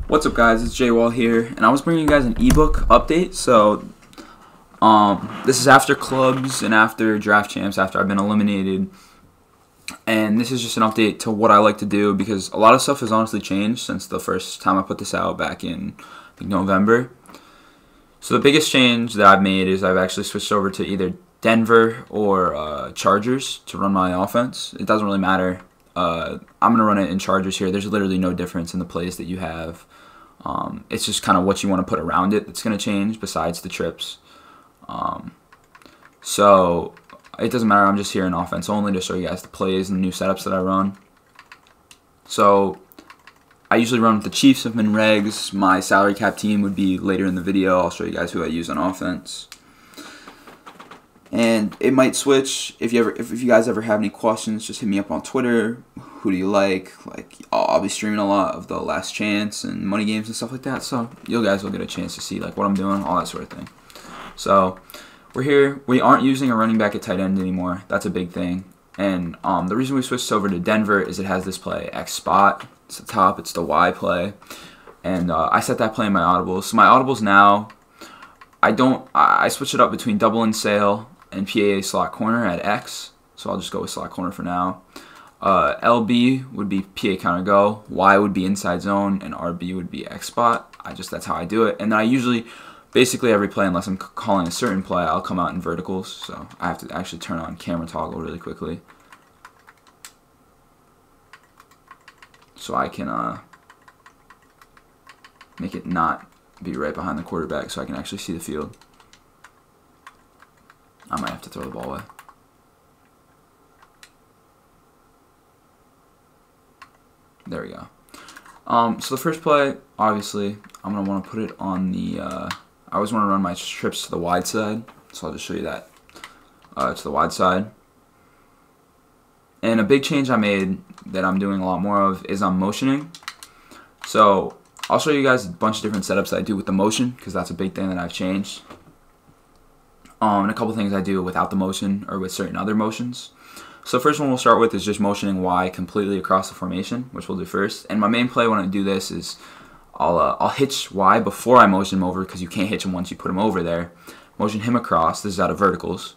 What's up, guys? It's J-Wall here, and I was bringing you guys an ebook update. So, this is after clubs and after draft champs, after I've been eliminated, and this is just an update to what I like to do because a lot of stuff has honestly changed since the first time I put this out back in, I think, November. So the biggest change that I've made is I've actually switched over to either Denver or Chargers to run my offense. It doesn't really matter. I'm going to run it in Chargers here. There's literally no difference in the plays that you have. It's just kind of what you want to put around it that's going to change besides the trips. So it doesn't matter. I'm just here in offense only to show you guys the plays and the new setups that I run. So I usually run with the Chiefs of regs. My salary cap team would be later in the video. I'll show you guys who I use on offense. And it might switch. If you guys ever have any questions, just hit me up on Twitter. Who do you like? I'll be streaming a lot of the Last Chance and money games and stuff like that. So you guys will get a chance to see what I'm doing, all that sort of thing. So we're here. We aren't using a running back at tight end anymore. That's a big thing. And the reason we switched over to Denver is it has this play, X spot. It's the top. It's the Y play. And I set that play in my audibles. So my audibles now, I switch it up between double and sail and PAA slot corner at X. So I'll just go with slot corner for now. LB would be PA counter go. Y would be inside zone, and RB would be X spot. That's how I do it. And then I usually, basically every play, unless I'm calling a certain play, I'll come out in verticals. So I have to actually turn on camera toggle really quickly, so I can make it not be right behind the quarterback, so I can actually see the field. I might have to throw the ball away. There we go. So the first play, obviously, I'm going to want to put it on the, I always want to run my trips to the wide side, so I'll just show you that, to the wide side. And a big change I made that I'm doing a lot more of is I'm motioning. So I'll show you guys a bunch of different setups that I do with the motion, because that's a big thing that I've changed. And a couple things I do without the motion or with certain other motions. So the first one we'll start with is just motioning Y completely across the formation, which we'll do first. And my main play when I do this is I'll hitch Y before I motion him over, because you can't hitch him once you put him over there. Motion him across. This is out of verticals.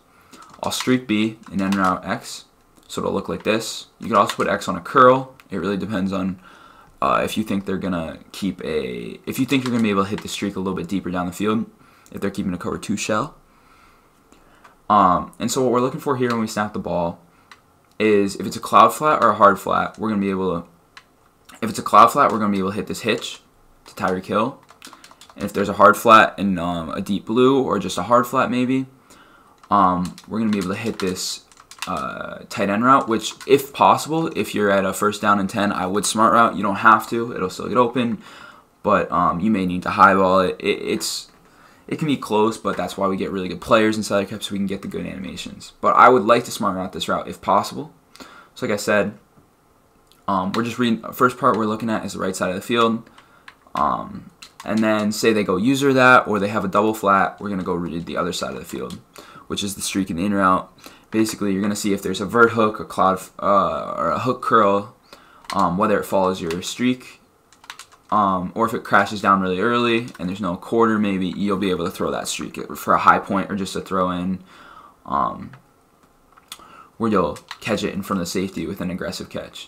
I'll streak B and end route X, so it'll look like this. You can also put X on a curl. It really depends on if you think they're gonna if you think you're gonna be able to hit the streak a little bit deeper down the field, if they're keeping a cover 2 shell. And so what we're looking for here when we snap the ball is if it's a cloud flat or a hard flat, we're going to be able to, if it's a cloud flat, we're going to be able to hit this hitch to Tyreek Hill. And if there's a hard flat and a deep blue or just a hard flat maybe, we're going to be able to hit this tight end route, which if possible, if you're at a 1st down and 10, I would smart route. You don't have to. It'll still get open, but you may need to highball it. It can be close, but that's why we get really good players in salary cap, so we can get the good animations. But I would like to smart route this route if possible. So like I said, we're just reading. First part we're looking at is the right side of the field. And then say they go user that, or they have a double flat, we're going to go read the other side of the field, which is the streak in the in route. Basically, you're going to see if there's a vert hook, a cloud, or a hook curl, whether it follows your streak. Or if it crashes down really early and there's no quarter, maybe you'll be able to throw that streak for a high point or just a throw in, where you'll catch it in front of the safety with an aggressive catch,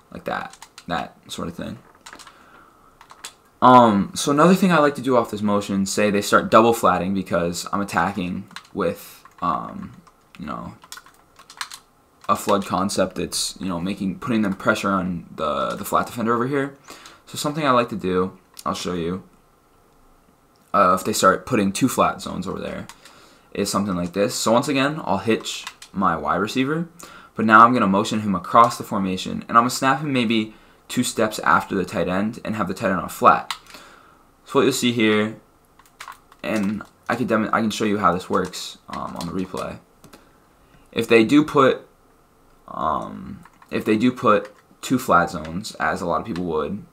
like that sort of thing. So another thing I like to do off this motion, say they start double flatting because I'm attacking with a flood concept that's putting them pressure on the flat defender over here. So something I like to do, I'll show you, if they start putting 2 flat zones over there, is something like this. So once again, I'll hitch my Y receiver, but now I'm going to motion him across the formation, and I'm going to snap him maybe 2 steps after the tight end and have the tight end on a flat. So what you'll see here, and I can show you how this works on the replay. If they do put 2 flat zones, as a lot of people would,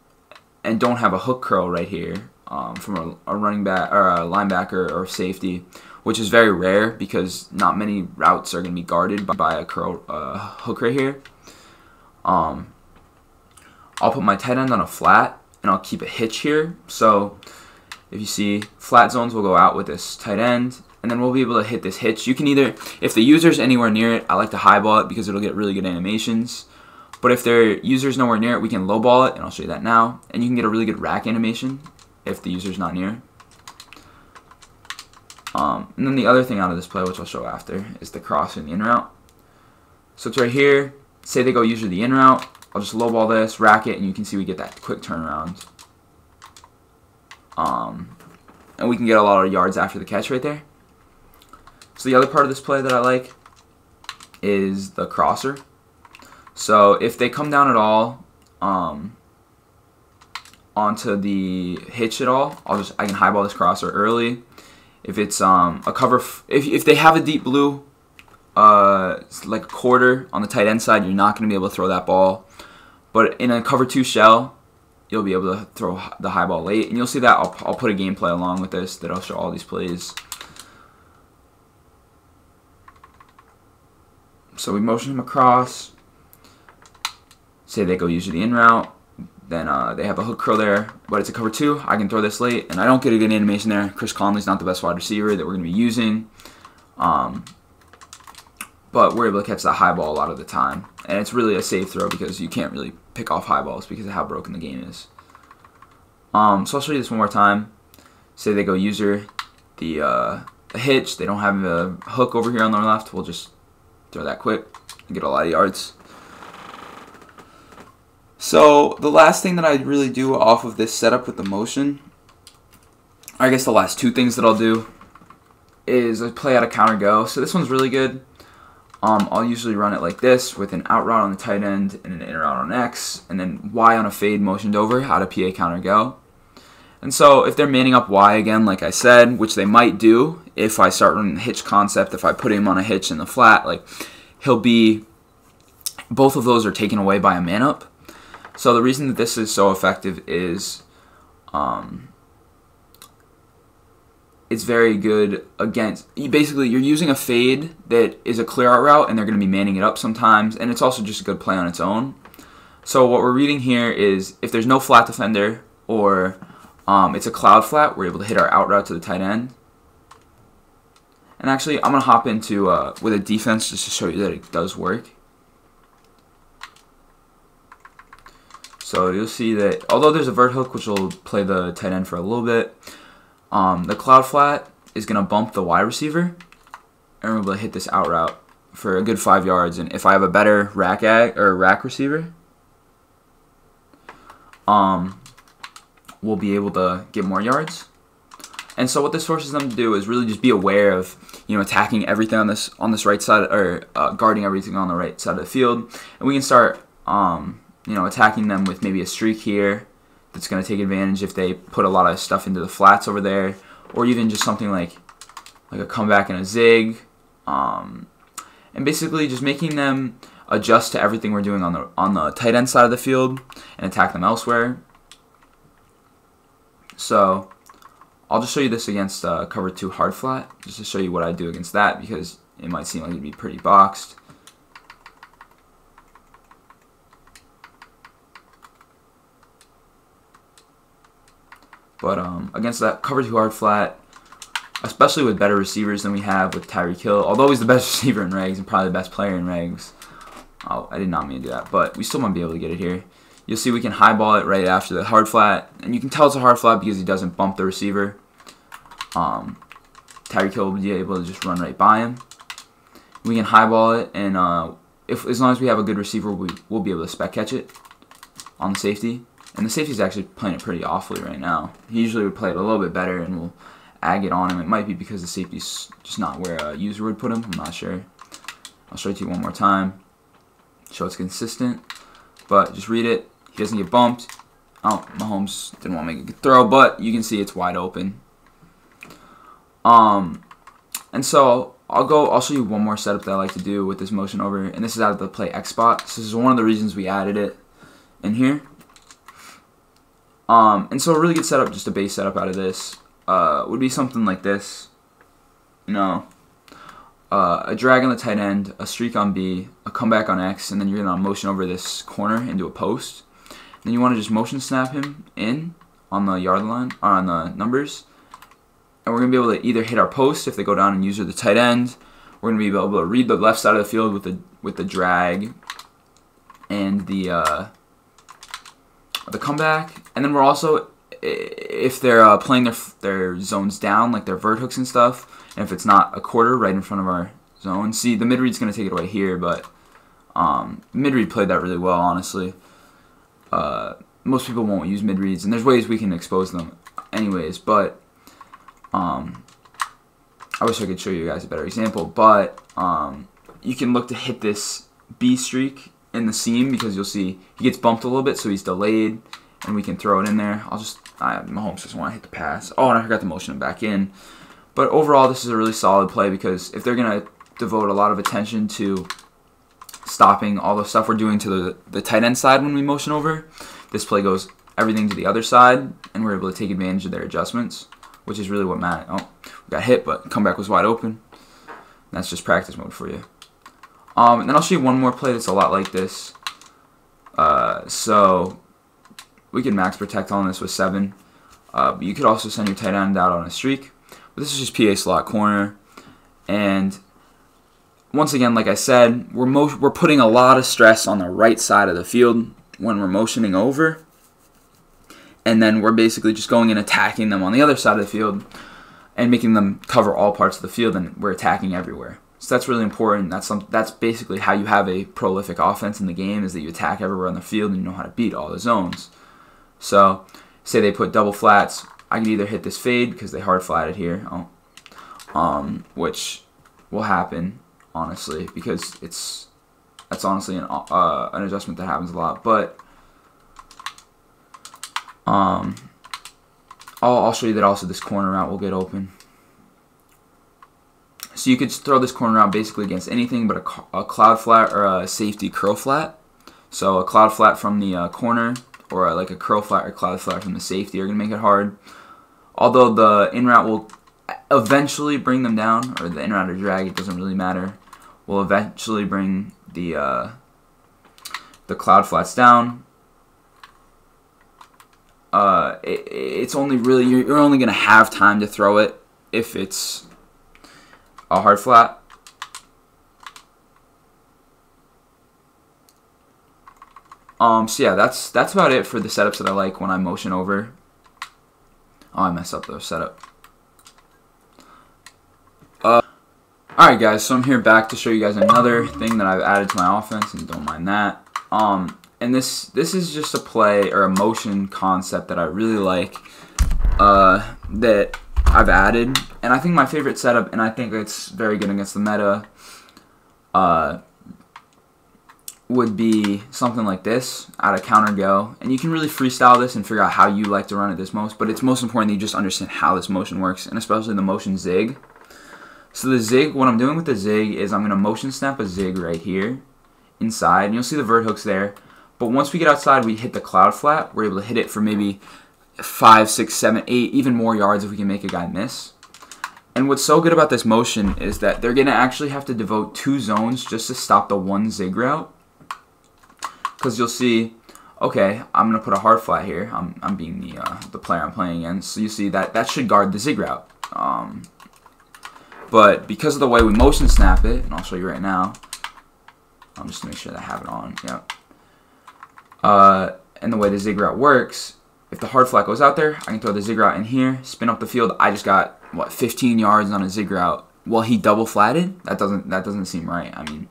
and don't have a hook curl right here from a running back or a linebacker or safety, which is very rare because not many routes are going to be guarded by a curl hook right here. I'll put my tight end on a flat, and I'll keep a hitch here. So if you see, flat zones will go out with this tight end, and then we'll be able to hit this hitch. You can either, if the user's anywhere near it, I like to highball it because it'll get really good animations. But if their user's nowhere near it, we can lowball it, and I'll show you that now. And you can get a really good rack animation if the user's not near. And then the other thing out of this play, which I'll show after, is the cross and the in route. So it's right here. Say they go user the in route. I'll just lowball this, rack it, and you can see we get that quick turnaround. And we can get a lot of yards after the catch right there. So the other part of this play that I like is the crosser. So if they come down at all onto the hitch at all, I can highball this crosser early. If it's a cover, if they have a deep blue, like a quarter on the tight end side, you're not going to be able to throw that ball. But in a cover 2 shell, you'll be able to throw the high ball late, and you'll see that I'll put a gameplay along with this that I'll show all these plays. So we motion him across. Say they go user the in route, then they have a hook curl there, but it's a cover 2. I can throw this late, and I don't get a good animation there. Chris Conley's not the best wide receiver that we're going to be using, but we're able to catch that high ball a lot of the time, and it's really a safe throw because you can't really pick off high balls because of how broken the game is. So I'll show you this one more time. Say they go user the hitch, they don't have a hook over here on their left, we'll just throw that quick and get a lot of yards. So the last thing that I really do off of this setup with the motion, or I guess the last 2 things that I'll do, is I play out a counter go. So this one's really good. I'll usually run it like this with an out route on the tight end and an in route on X, and then Y on a fade motioned over out of PA counter go. And so if they're manning up Y again, like I said, which they might do if I start running the hitch concept, if I put him on a hitch in the flat, like he'll be, both of those are taken away by a man up. So the reason that this is so effective is it's very good against, basically you're using a fade that is a clear out route and they're going to be manning it up sometimes, and it's also just a good play on its own. So what we're reading here is if there's no flat defender or it's a cloud flat, we're able to hit our out route to the tight end. And actually I'm going to hop into with a defense just to show you that it does work. So you'll see that although there's a vert hook which will play the tight end for a little bit, the cloud flat is going to bump the wide receiver, and we're able to hit this out route for a good 5 yards. And if I have a better rack receiver, we'll be able to get more yards. And so what this forces them to do is really just be aware of, attacking everything on this right side, or guarding everything on the right side of the field, and we can start attacking them with maybe a streak here that's going to take advantage if they put a lot of stuff into the flats over there, or even just something like a comeback and a zig, and basically just making them adjust to everything we're doing on the tight end side of the field and attack them elsewhere. So I'll just show you this against cover 2 hard flat, just to show you what I do against that, because it might seem like it'd be pretty boxed. But against that cover 2 hard flat, especially with better receivers than we have with Tyreek Hill, although he's the best receiver in regs and probably the best player in regs. Oh, I did not mean to do that, but we still might be able to get it here. You'll see we can highball it right after the hard flat, and you can tell it's a hard flat because he doesn't bump the receiver. Tyreek Hill will be able to just run right by him. We can highball it, and as long as we have a good receiver, we'll be able to spec catch it on the safety. And the safety's actually playing it pretty awfully right now. He usually would play it a little bit better, and we'll ag it on him. It might be because the safety's just not where a user would put him. I'm not sure. I'll show it to you one more time. Show it's consistent. But just read it. He doesn't get bumped. Oh, Mahomes didn't want to make a good throw, but you can see it's wide open. And so I'll show you one more setup that I like to do with this motion over, and this is out of the play X spot. So this is one of the reasons we added it in here. And so a really good setup, just a base setup out of this, would be something like this. A drag on the tight end, a streak on B, a comeback on X, and then you're going to motion over this corner into a post. Then you want to just motion snap him in on the yard line, or on the numbers. And we're going to be able to either hit our post if they go down and user the tight end. We're going to be able to read the left side of the field with the drag and the comeback. And then we're also, if they're playing their zones down, like their vert hooks and stuff, and if it's not a quarter right in front of our zone. See, the mid-read's going to take it away here, but mid-read played that really well, honestly. Most people won't use mid-reads, and there's ways we can expose them anyways, but I wish I could show you guys a better example, but you can look to hit this B streak in the seam, because you'll see he gets bumped a little bit, so he's delayed, and we can throw it in there. Mahomes just want to hit the pass. Oh, and I forgot to motion him back in. But overall, this is a really solid play, because if they're going to devote a lot of attention to stopping all the stuff we're doing to the tight end side when we motion over, this play goes everything to the other side, and we're able to take advantage of their adjustments, which is really what mattered. Oh, we got hit, but comeback was wide open. That's just practice mode for you. And then I'll show you one more play that's a lot like this. So we can max protect on this with 7. But you could also send your tight end out on a streak. But this is just PA slot corner. And once again, like I said, we're putting a lot of stress on the right side of the field when we're motioning over. And then we're basically just going and attacking them on the other side of the field and making them cover all parts of the field, and we're attacking everywhere. So that's really important. That's basically how you have a prolific offense in the game, is that you attack everywhere on the field and you know how to beat all the zones. So say they put double flats, I can either hit this fade because they hard flatted here, which will happen, honestly, because that's honestly an adjustment that happens a lot. But I'll show you that also this corner route will get open. So you could throw this corner route basically against anything but a cloud flat or a safety curl flat. So a cloud flat from the corner, or like a curl flat or cloud flat from the safety are going to make it hard. Although the in route will eventually bring them down, or the in route or drag, it doesn't really matter, will eventually bring the cloud flats down. It's only really, you're only going to have time to throw it if it's a hard flat. So yeah, that's about it for the setups that I like when I motion over. Oh, I messed up the setup. Alright guys, so I'm here back to show you guys another thing that I've added to my offense, and don't mind that. And this is just a play or a motion concept that I really like, that I've added, and I think my favorite setup, and I think it's very good against the meta, would be something like this, out of counter go. And you can really freestyle this and figure out how you like to run it this most, but it's most important that you just understand how this motion works, and especially the motion zig. So the zig, what I'm doing with the zig is I'm going to motion snap a zig right here inside, and you'll see the vert hooks there. But once we get outside, we hit the cloud flat. We're able to hit it for maybe 5, 6, 7, 8, even more yards if we can make a guy miss. And what's so good about this motion is that they're going to actually have to devote 2 zones just to stop the one zig route. Because you'll see, okay, I'm going to put a hard flat here. I'm being the player I'm playing against. So you see that should guard the zig route. But because of the way we motion snap it, and I'll show you right now, just to make sure that I have it on, yep. And the way the zig route works, if the hard flat goes out there, I can throw the zig route in here, spin up the field. I just got, what, 15 yards on a zig route. Well, he double flatted? That doesn't seem right. I mean,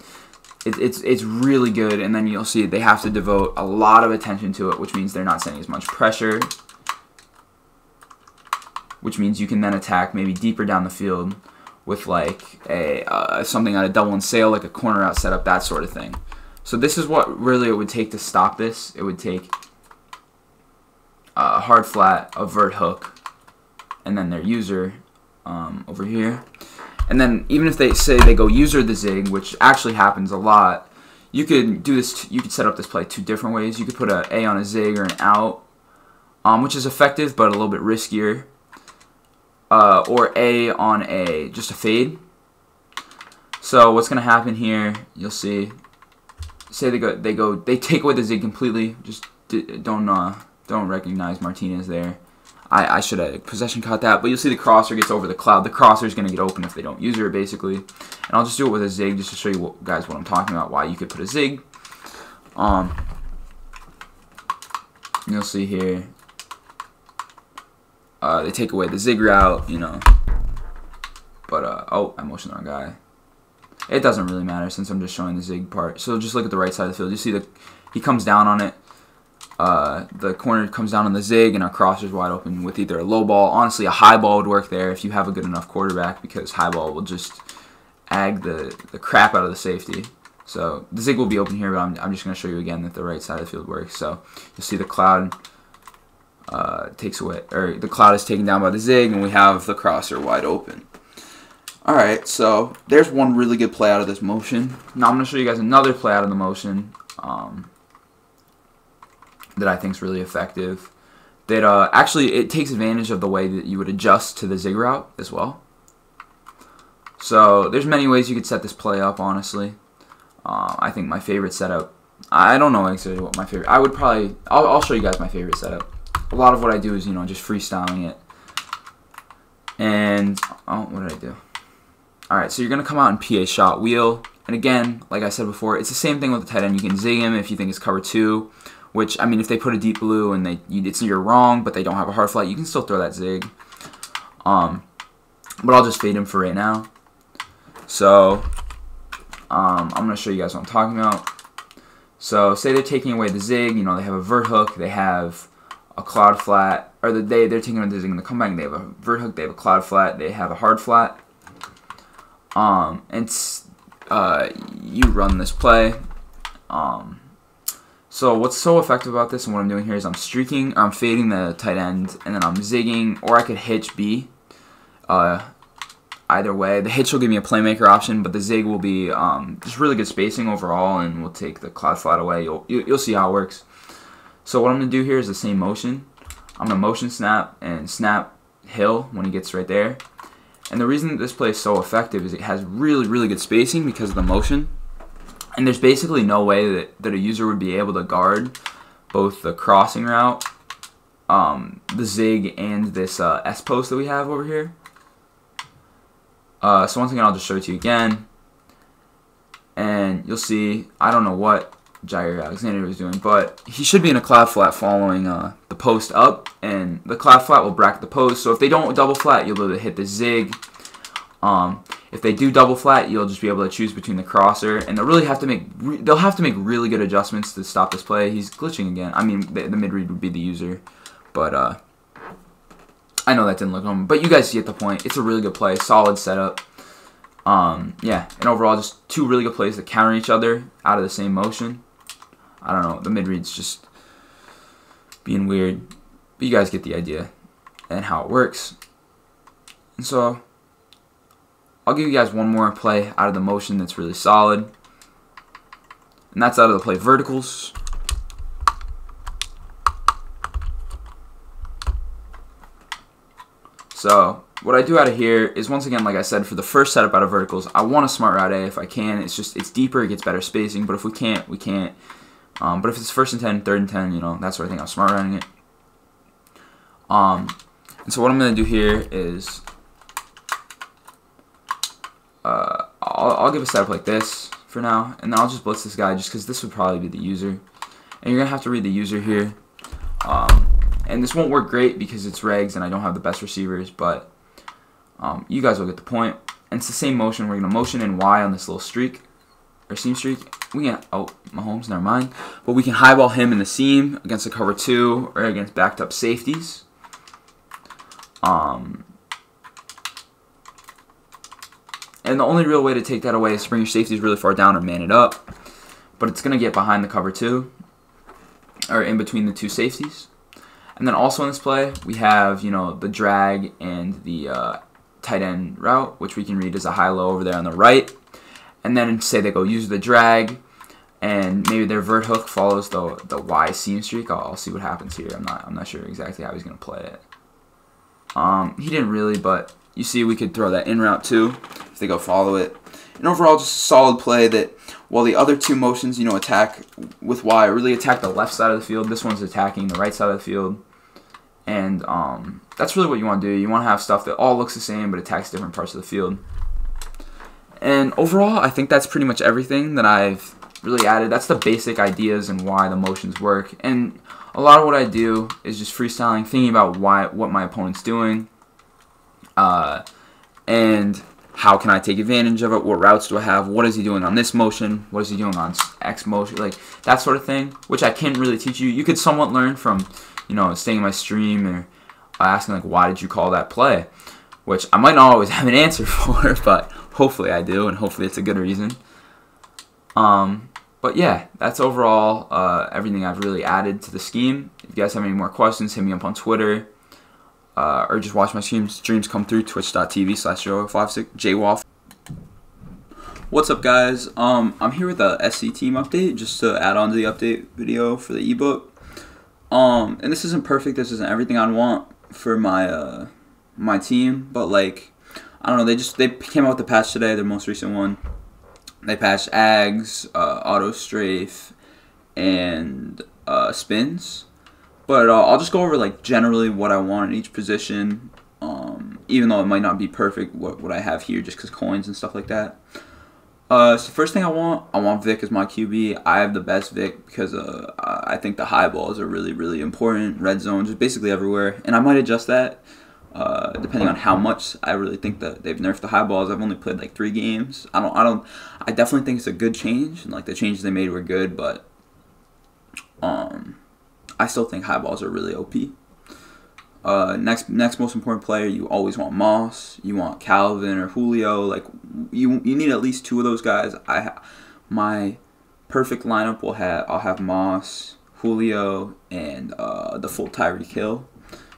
it's really good, and then you'll see they have to devote a lot of attention to it, which means they're not sending as much pressure, which means you can then attack maybe deeper down the field with like something on a double and sail, like a corner out setup, that sort of thing. So this is what really it would take to stop this. It would take a hard flat, a vert hook, and then their user over here. And then even if they say they go user the zig, which actually happens a lot, you could do this. You could set up this play 2 different ways. You could put an A on a zig or an out, which is effective but a little bit riskier. Or A on just a fade. So what's gonna happen here? You'll see. Say they take away the zig completely, just don't recognize Martinez there. I should have possession caught that, but you'll see the crosser gets over the cloud. The crosser is going to get open if they don't use her, basically. And I'll just do it with a zig just to show you guys what I'm talking about, why you could put a zig. You'll see here, they take away the zig route, you know. But, oh, I motioned the wrong guy. It doesn't really matter since I'm just showing the zig part. So just look at the right side of the field. You see he comes down on it. The corner comes down on the zig, and our crosser's wide open with either a low ball. Honestly, a high ball would work there if you have a good enough quarterback, because high ball will just ag the crap out of the safety. So the zig will be open here, but I'm just going to show you again that the right side of the field works. So you'll see the cloud the cloud is taken down by the zig, and we have the crosser wide open. Alright, so there's one really good play out of this motion. Now I'm going to show you guys another play out of the motion that I think is really effective. That actually, it takes advantage of the way that you would adjust to the zig route as well. So there's many ways you could set this play up, honestly. I think my favorite setup, I don't know exactly what my favorite, I'll show you guys my favorite setup. A lot of what I do is, you know, just freestyling it. And, oh, what did I do? Alright, so you're going to come out and PA shot wheel. And again, like I said before, it's the same thing with the tight end. You can zig him if you think it's cover 2. Which, I mean, if they put a deep blue and you're wrong, but they don't have a hard flat, you can still throw that zig. But I'll just fade him for right now. So, I'm going to show you guys what I'm talking about. So, say they're taking away the zig, you know, they have a vert hook, they have a cloud flat, or they're taking away the zig in the comeback, they have a vert hook, they have a cloud flat, they have a hard flat. You run this play. So what's so effective about this and what I'm doing here is I'm fading the tight end, and then I'm zigging, or I could hitch B. Either way, the hitch will give me a playmaker option, but the zig will be just really good spacing overall, and we'll take the cloud flat away. You'll see how it works. So what I'm going to do here is the same motion. I'm going to motion snap and snap hill when he gets right there. And the reason that this play is so effective is it has really, really good spacing because of the motion. And there's basically no way that a user would be able to guard both the crossing route, the zig, and this S-post that we have over here. So once again, I'll just show it to you again. And you'll see, I don't know what Jair Alexander was doing, but he should be in a cloud flat following the post up, and the cloud flat will bracket the post. So if they don't double flat, you'll be able to hit the zig. If they do double flat, you'll just be able to choose between the crosser, and they'll have to make really good adjustments to stop this play. He's glitching again. I mean, the mid read would be the user, but I know that didn't look home, but you guys get the point. It's a really good play, solid setup. Yeah, and overall, just two really good plays that counter each other out of the same motion. I don't know, the mid read's just being weird, but you guys get the idea and how it works. And so I'll give you guys one more play out of the motion that's really solid, and that's out of the play verticals. So what I do out of here is, once again, like I said, for the first setup out of verticals, I want a smart route A if I can. It's deeper, it gets better spacing, but if we can't, we can't. But if it's first and 10, third and 10, you know, that's where I think I'm smart routing it. And so what I'm going to do here is I'll give a setup like this for now, and then I'll just blitz this guy just because this would probably be the user. And you're going to have to read the user here. And this won't work great because it's regs and I don't have the best receivers, but you guys will get the point. And it's the same motion. We're going to motion in Y on this little streak, or seam streak. We can, oh, Mahomes, never mind. But we can highball him in the seam against the cover 2 or against backed up safeties. And the only real way to take that away is to bring your safeties really far down or man it up. But it's going to get behind the cover 2, or in between the two safeties. And then also in this play, we have, you know, the drag and the tight end route, which we can read as a high-low over there on the right. And then say they go use the drag, and maybe their vert hook follows the Y seam streak. I'll see what happens here. I'm not sure exactly how he's going to play it. He didn't really, but you see we could throw that in route too if they go follow it. And overall, just a solid play that while the other two motions, you know, attack with Y, really attack the left side of the field. This one's attacking the right side of the field. And that's really what you want to do. You want to have stuff that all looks the same but attacks different parts of the field. And overall, I think that's pretty much everything that I've really added. That's the basic ideas and why the motions work. And a lot of what I do is just freestyling, thinking about what my opponent's doing, and how can I take advantage of it, what routes do I have, what is he doing on this motion, what is he doing on X motion, like that sort of thing, which I can't really teach you. You could somewhat learn from, you know, staying in my stream or asking like, why did you call that play, which I might not always have an answer for, but hopefully I do, and hopefully it's a good reason. But yeah, that's overall everything I've really added to the scheme. If you guys have any more questions, hit me up on Twitter, or just watch my streams come through twitch.tv/JWolf. What's up, guys? I'm here with a SC team update, just to add on to the update video for the ebook. And this isn't perfect. This isn't everything I want for my my team, but like, I don't know. They came out with the patch today, their most recent one. They patched Ags, Auto Strafe, and Spins. But I'll just go over like generally what I want in each position, even though it might not be perfect what I have here just because coins and stuff like that. So first thing I want Vic as my QB. I have the best Vic because I think the high balls are really, really important. Red zones, just basically everywhere. And I might adjust that depending on how much I really think that they've nerfed the high balls. I've only played like 3 games. I definitely think it's a good change, and like the changes they made were good, but I still think high balls are really OP. Next most important player, you always want Moss. You want Calvin or Julio. Like you need at least 2 of those guys. My perfect lineup I'll have Moss, Julio, and the full Tyreek Hill.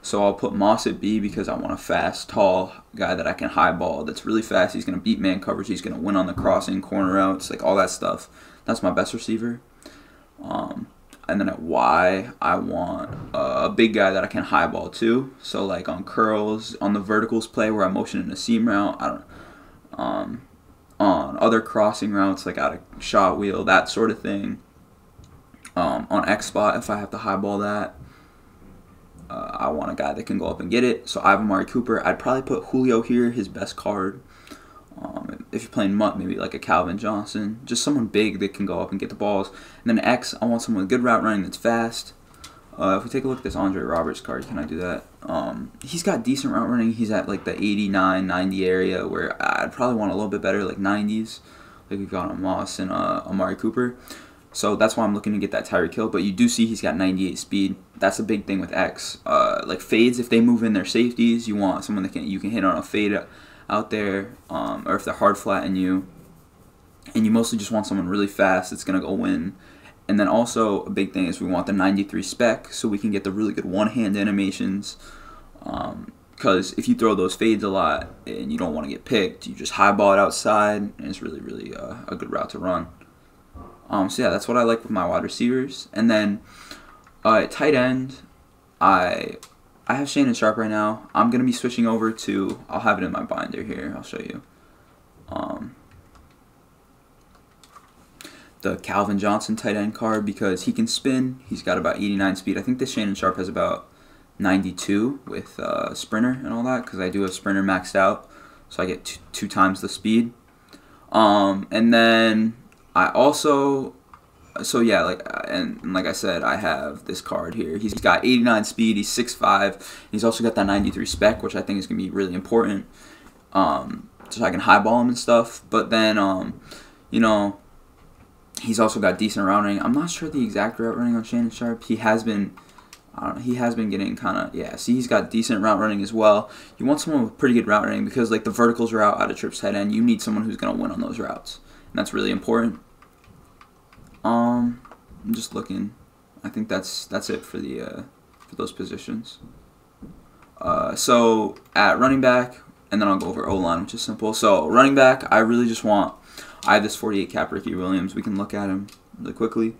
So I'll put Moss at B because I want a fast, tall guy that I can high ball. That's really fast. He's gonna beat man coverage. He's gonna win on the crossing, corner routes, like all that stuff. That's my best receiver. And then at Y, I want a big guy that I can high ball too. So like on curls, on the verticals play where I motion in a seam route, on other crossing routes like out of shot wheel, that sort of thing. On X spot, if I have to high ball that, I want a guy that can go up and get it. So I have Amari Cooper. I'd probably put Julio here, his best card. If you're playing Mutt, maybe like a Calvin Johnson. Just someone big that can go up and get the balls. And then X, I want someone with good route running that's fast. If we take a look at this Andre Roberts card, can I do that? He's got decent route running. He's at like the 89, 90 area where I'd probably want a little bit better, like 90s. Like we've got on Moss and Amari Cooper. So that's why I'm looking to get that Tyreek Hill. But you do see he's got 98 speed. That's a big thing with X. Like fades, if they move in their safeties, you want someone that you can hit on a fade out there, or if they're hard flatten you, and you mostly just want someone really fast that's gonna go win. And then also a big thing is we want the 93 spec so we can get the really good one-hand animations, because if you throw those fades a lot and you don't want to get picked, you just highball it outside, and it's really, really a good route to run. So yeah, that's what I like with my wide receivers. And then at tight end, I have Shannon Sharp right now. I'm going to be switching over to, I'll have it in my binder here, I'll show you, the Calvin Johnson tight end card, because he can spin. He's got about 89 speed. I think this Shannon Sharp has about 92 with sprinter and all that, because I do have sprinter maxed out, so I get two times the speed. And then I also, so yeah, like I said, I have this card here. He's got 89 speed. He's 6'5". He's also got that 93 spec, which I think is gonna be really important, so I can highball him and stuff. But then, you know, he's also got decent route running. I'm not sure the exact route running on Shannon Sharp. He has been, I don't know, he has been getting kind of, yeah. See, he's got decent route running as well. You want someone with pretty good route running because like the verticals route out of trips tight end, you need someone who's gonna win on those routes. And that's really important. I'm just looking. I think that's it for the for those positions. So at running back, and then I'll go over O-line, which is simple. So running back, I really just want. I have this 48 cap Ricky Williams. We can look at him really quickly.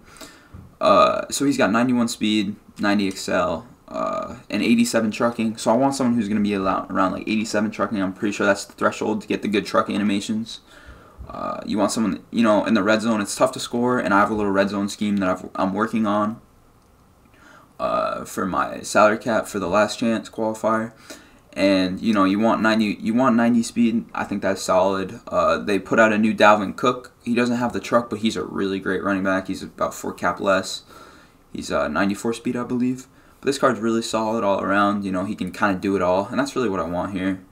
So he's got 91 speed, 90 excel, and 87 trucking. So I want someone who's going to be around like 87 trucking. I'm pretty sure that's the threshold to get the good truck animations. You want someone that, in the red zone, it's tough to score, and I have a little red zone scheme that I'm working on for my salary cap for the last chance qualifier. And you want 90 speed. I think that's solid. They put out a new Dalvin Cook. He doesn't have the truck, but he's a really great running back. He's about 4 cap less. He's 94 speed, I believe. But this card's really solid all around. He can kind of do it all, and that's really what I want here.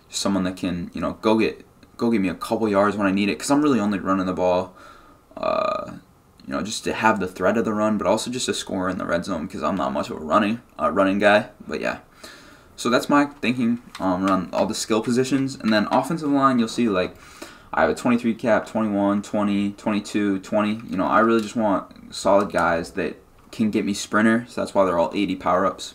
Just someone that can go get me a couple yards when I need it, because I'm really only running the ball. Just to have the threat of the run, but also just to score in the red zone, because I'm not much of a running guy. But yeah. So that's my thinking around all the skill positions. And then offensive line, you'll see, like, I have a 23 cap, 21, 20, 22, 20. I really just want solid guys that can get me sprinter. So that's why they're all 80 power-ups.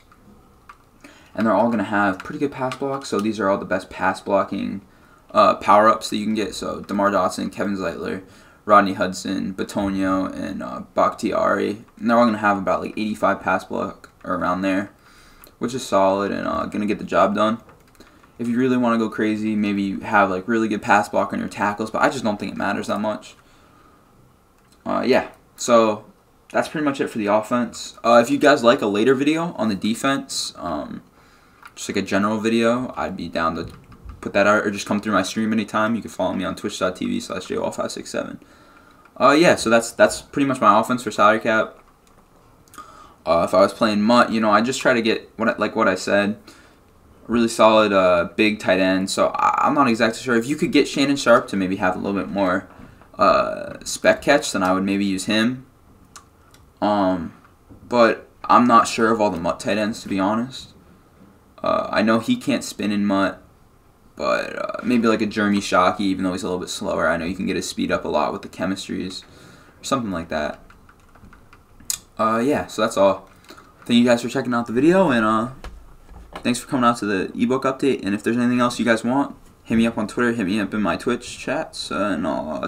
And they're all going to have pretty good pass blocks. So these are all the best pass blocking power-ups that you can get. So DeMar Dotson, Kevin Zeitler, Rodney Hudson, Batonio, and Bakhtiari. And they're all going to have about, like, 85 pass block or around there, which is solid and going to get the job done. If you really want to go crazy, maybe you have like really good pass block on your tackles, but I just don't think it matters that much. Yeah, so that's pretty much it for the offense. If you guys like a later video on the defense, just like a general video, I'd be down to put that out, or just come through my stream anytime. You can follow me on twitch.tv/JOL567. Yeah, so that's pretty much my offense for salary cap. If I was playing MUT, I just try to get, what I said, really solid big tight end. So I'm not exactly sure. If you could get Shannon Sharp to maybe have a little bit more spec catch, then I would maybe use him. But I'm not sure of all the MUT tight ends, to be honest. I know he can't spin in MUT, but maybe like a Jeremy Shockey, even though he's a little bit slower. I know you can get his speed up a lot with the chemistries, or something like that. Yeah, so that's all. Thank you guys for checking out the video, and thanks for coming out to the ebook update. And if there's anything else you guys want, hit me up on Twitter, hit me up in my Twitch chats, and I'll try